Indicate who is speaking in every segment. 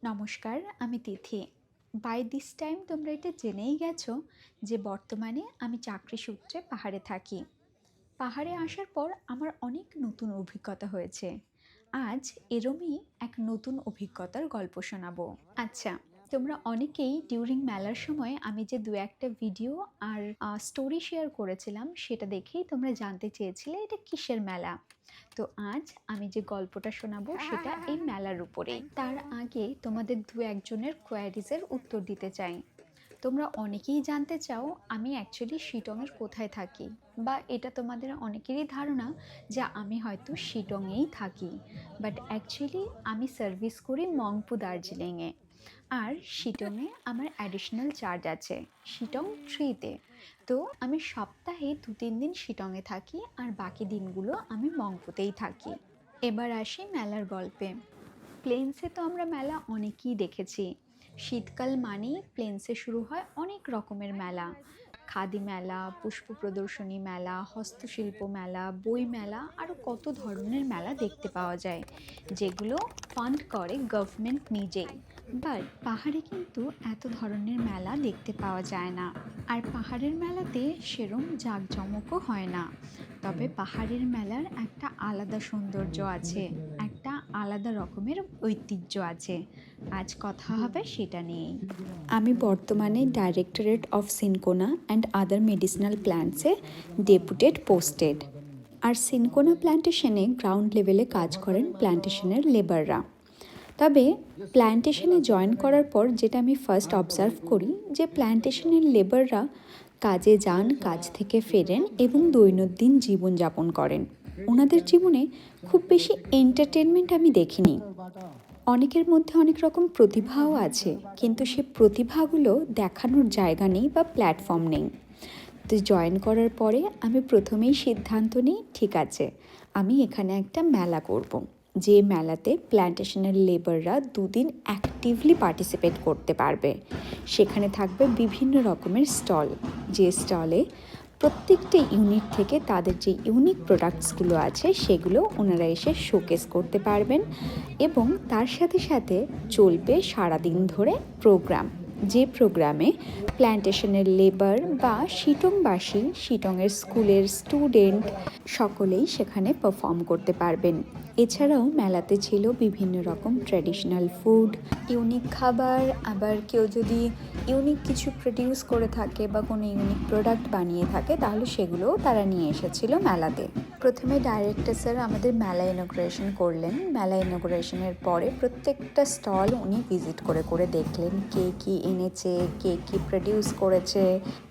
Speaker 1: নমস্কার, আমি তিথি। By this time তোমরা এটা জেনেই গেছো যে বর্তমানে আমি চাকরি সূত্রে পাহাড়ে থাকি। পাহাড়ে আসার পর আমার অনেক নতুন অভিজ্ঞতা হয়েছে। আজ এরমই এক নতুন অভিজ্ঞতার গল্প শোনাবো। আচ্ছা, তোমরা অনেকেই ডিউরিং মেলার সময় আমি যে দু একটা ভিডিও আর স্টোরি শেয়ার করেছিলাম সেটা দেখেই তোমরা জানতে চেয়েছিলে এটা কিসের মেলা। তো আজ আমি যে গল্পটা শোনাবো সেটা এই মেলার উপরেই। তার আগে তোমাদের দু একজনের কোয়ারিজের উত্তর দিতে চাই। তোমরা অনেকেই জানতে চাও আমি অ্যাকচুয়ালি শিটংয়ের কোথায় থাকি, বা এটা তোমাদের অনেকেরই ধারণা যে আমি হয়তো শিটংয়েই থাকি, বাট অ্যাকচুয়ালি আমি সার্ভিস করি মংপু দার্জিলিংয়ে। আর শিটংয়ে আমার অ্যাডিশনাল চার্জ আছে শিটং 3-তে। তো আমি সপ্তাহে 2-3 দিন শিটংয়ে থাকি আর বাকি দিনগুলো আমি মংপুতেই থাকি। এবার আসি মেলার গল্পে। প্লেন্সে তো আমরা মেলা অনেকই দেখেছি। শীতকাল মানেই প্লেন্সে শুরু হয় অনেক রকমের মেলা। খাদি মেলা, পুষ্প প্রদর্শনী মেলা, হস্তশিল্প মেলা, বই মেলা, আরও কত ধরনের মেলা দেখতে পাওয়া যায়, যেগুলো ফান্ড করে গভর্নমেন্ট নিজেই। বাট পাহাড়ে কিন্তু এত ধরনের মেলা দেখতে পাওয়া যায় না। আর পাহাড়ের মেলাতে সেরম জাঁকজমকও হয় না। তবে পাহাড়ের মেলার একটা আলাদা সৌন্দর্য আছে, একটা আলাদা রকমের ঐতিহ্য আছে। আজ কথা হবে সেটা নিয়েই। আমি বর্তমানে directorate of cinchona and other medicinal প্ল্যান্টসে ডেপুটেড পোস্টেড। আর সিনকোনা প্ল্যান্টেশনে গ্রাউন্ড লেভেলে কাজ করেন প্ল্যান্টেশনের লেবাররা। তবে প্ল্যান্টেশনে জয়েন করার পর যেটা আমি ফার্স্ট অবজার্ভ করি যে প্ল্যান্টেশনের লেবাররা কাজে যান, কাজ থেকে ফেরেন এবং দৈনন্দিন জীবনযাপন করেন। ওনাদের জীবনে খুব বেশি এন্টারটেনমেন্ট আমি দেখিনি। অনেকের মধ্যে অনেক রকম প্রতিভাও আছে, কিন্তু সে প্রতিভাগুলো দেখানোর জায়গা নেই বা প্ল্যাটফর্ম নেই। তো জয়েন করার পরে আমি প্রথমেই সিদ্ধান্ত নিই, ঠিক আছে আমি এখানে একটা মেলা করব, যে মেলাতে প্ল্যান্টেশনের লেবাররা 2 দিন অ্যাক্টিভলি পার্টিসিপেট করতে পারবে। সেখানে থাকবে বিভিন্ন রকমের স্টল, যে স্টলে প্রত্যেকটা ইউনিট থেকে তাদের যে ইউনিক প্রোডাক্টসগুলো আছে সেগুলো ওনারা এসে শোকেস করতে পারবেন। এবং তার সাথে সাথে চলবে সারাদিন ধরে প্রোগ্রাম, যে প্রোগ্রামে প্ল্যান্টেশনের লেবার বা শিটংবাসী, শিটংয়ের স্কুলের স্টুডেন্ট সকলেই সেখানে পারফর্ম করতে পারবেন। এছাড়াও মেলাতে ছিল বিভিন্ন রকম ট্র্যাডিশনাল ফুড, ইউনিক খাবার, আবার কেউ যদি ইউনিক কিছু প্রডিউস করে থাকে বা কোনো ইউনিক প্রোডাক্ট বানিয়ে থাকে তাহলে সেগুলোও তারা নিয়ে এসেছিল মেলাতে। প্রথমে ডাইরেক্টর স্যার আমাদের মেলা ইনগ্রেশন করলেন। মেলা ইনগ্রেশনের পরে প্রত্যেকটা স্টল উনি ভিজিট করে করে দেখলেন কে কী এনেছে, কে কী প্রডিউস করেছে,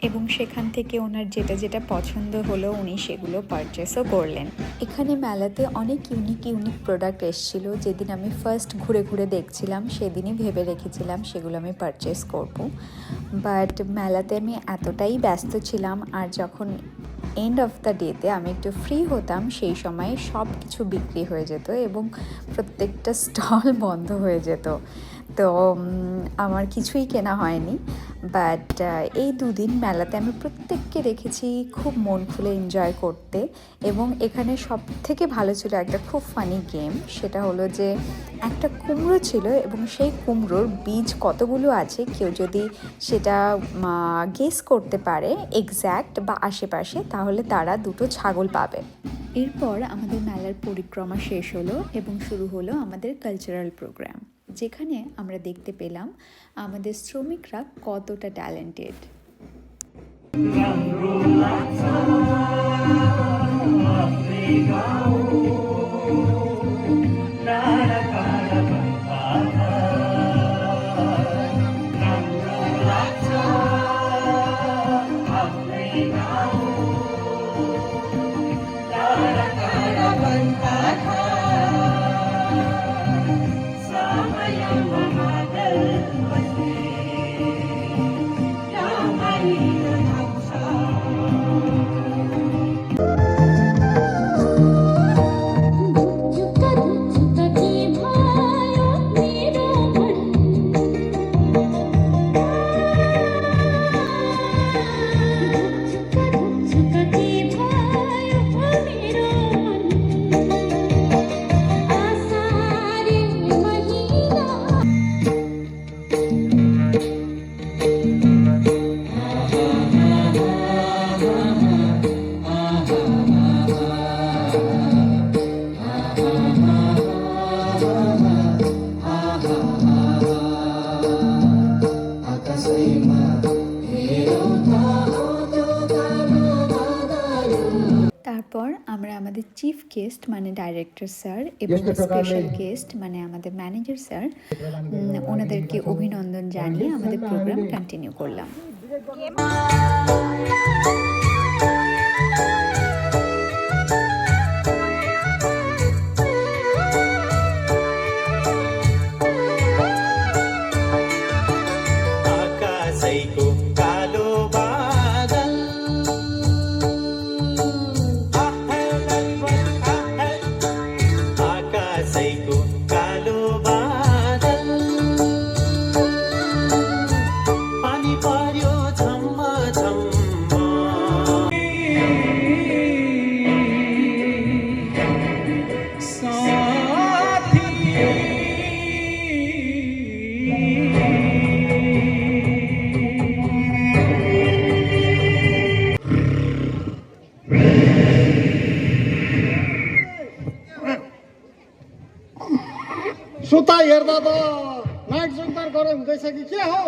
Speaker 1: এবং সেখান থেকে ওনার যেটা যেটা পছন্দ হলো উনি সেগুলো পারচেসও করলেন। এখানে মেলাতে অনেক ইউনিক প্রোডাক্ট এসেছিলো। যেদিন আমি ফার্স্ট ঘুরে ঘুরে দেখছিলাম সেদিনই ভেবে রেখেছিলাম সেগুলো আমি পারচেস করব, বাট মেলাতে আমি এতটাই ব্যস্ত ছিলাম, আর যখন এন্ড অফ দ্য ডেতে আমি একটু ফ্রি হতাম সেই সময়ে সব কিছু বিক্রি হয়ে যেত এবং প্রত্যেকটা স্টল বন্ধ হয়ে যেত। তো আমার কিছুই কেনা হয়নি। বাট এই 2 দিন মেলাতে আমি প্রত্যেককে দেখেছি খুব মন খুলে এনজয় করতে। এবং এখানে সব থেকে ভালো ছিল একটা খুব ফানি গেম, সেটা হলো যে একটা কুমড়ো ছিল এবং সেই কুমড়োর বীজ কতগুলো আছে কেউ যদি সেটা গেস করতে পারে এক্স্যাক্ট বা আশেপাশে, তাহলে তারা 2টো ছাগল পাবে। এরপর আমাদের মেলার পরিক্রমা শেষ হলো এবং শুরু হলো আমাদের কালচারাল প্রোগ্রাম, যেখানে আমরা দেখতে পেলাম আমাদের শ্রমিকরা কতটা ট্যালেন্টেড। তারপর আমরা আমাদের চিফ গেস্ট মানে ডাইরেক্টর স্যার এবং স্পেশাল গেস্ট মানে আমাদের ম্যানেজার স্যার ওনাদেরকে অভিনন্দন জানিয়ে আমাদের প্রোগ্রাম কন্টিনিউ করলাম।
Speaker 2: सुता हेर्दा त नाइट सुतार गरे हुँदैछ कि के हो?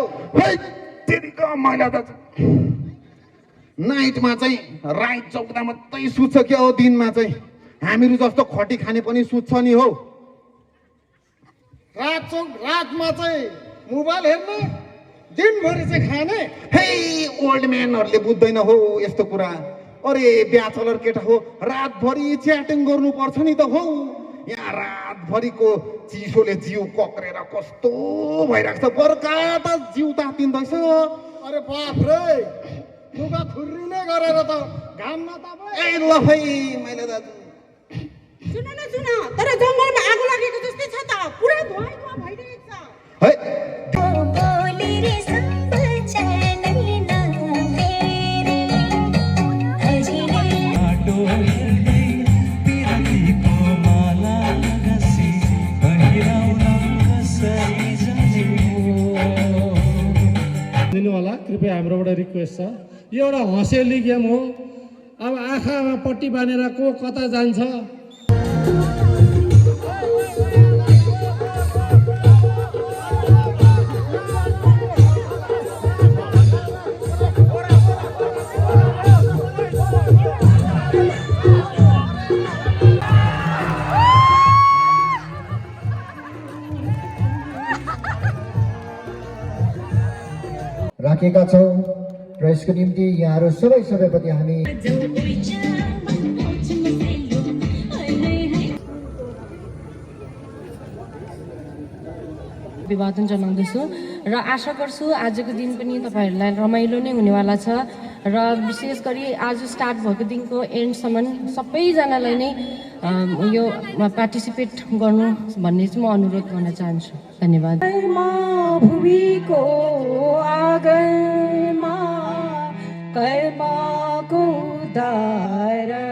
Speaker 3: मैला त नाइटमा चाहिँ राइट चौकदा मात्रै सुत्छ क्या हो, दिनमा चाहिँ हामीहरू जस्तो खटी खाने पनि सुत्छ नि हो।
Speaker 2: रातमा चाहिँ मोबाइल हेर्ने, दिनभरि चाहिँ खाने।
Speaker 3: हे ओल्ड म्यानहरूले बुझ्दैन हो यस्तो कुरा। अरे ब्याचलर केटा हो, रातभरि च्याटिङ गर्नुपर्छ नि त हो। यहाँ रातभरिको चिसोले जिउ कक्रेर कस्तो भइरहेको छ, बर्खा त जिउ तातिँदैछ।
Speaker 2: अरे बाप रे, लुगा खुर्रिने गरेर त घाममा तपाईँ।
Speaker 3: ए ल है मैले दाजु
Speaker 4: सुन न सुन, तर जङ्गलमा आगो लागेको जस्तै छ त, पुरा धुवा भइरहेको छ।
Speaker 3: है
Speaker 2: दिनुहोला कृपया, हाम्रोबाट रिक्वेस्ट छ। यो एउटा हँसेली गेम हो। अब आँखामा पट्टी बाँधेर को कता जान्छ।
Speaker 5: राखेका छौँ र यसको निम्ति यहाँहरू सबैप्रति हामी
Speaker 4: अभिवादन जनाउँदछु र आशा गर्छु आजको दिन पनि तपाईँहरूलाई रमाइलो नै हुनेवाला छ र विशेष गरी आज स्टार्ट भएको दिनको एन्डसम्म सबैजनालाई नै यो पार्टिसिपेट गर्नु भन्ने चाहिँ म अनुरोध गर्न चाहन्छु। धन्यवाद। भूमिको आगनमा कर्मको दायरा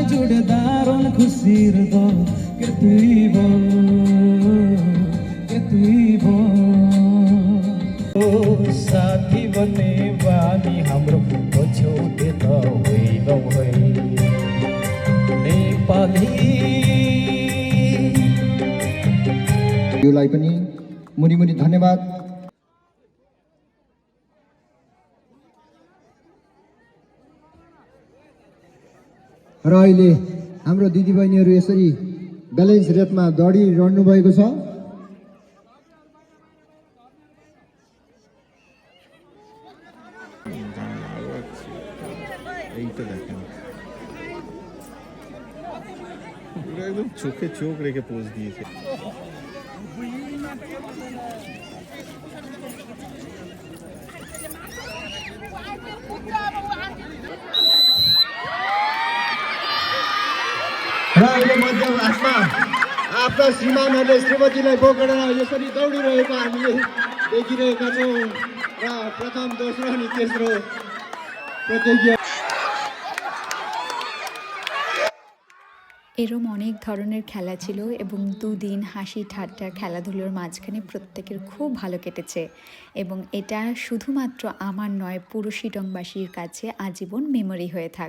Speaker 6: জুড়ে দারুণ খুশির দল কে তুই বল ओ साथी बने बानी हाम्रो पछौटे त होइनौ है नेपाली
Speaker 5: योलाई पनि मुनि मुनि धन्यवाद। र अहिले हाम्रो दिदीबहिनीहरू यसरी ब्यालेन्स रेटमा दौडिरहनु भएको छ।
Speaker 7: এইটা দেখেন পুরো একদম চোখে চোখ রেখে পোজ দিয়েছে।
Speaker 5: र अहिले मध्यभागमा आफ्ना श्रीमानहरूले श्रीमतीलाई बोकेर यसरी दौडिरहेको हामीले देखिरहेका छौँ। र प्रथम दोस्रो अनि तेस्रो प्रतियोगी
Speaker 1: এরম অনেক ধরনের খেলা ছিল এবং দুদিন হাসি ঠাট্টা খেলাধুলোর মাঝখানে প্রত্যেকের খুব ভালো কেটেছে এবং এটা শুধুমাত্র আমার নয় পুরো শিটংবাসীর কাছে আজীবন মেমোরি হয়ে থাকবে।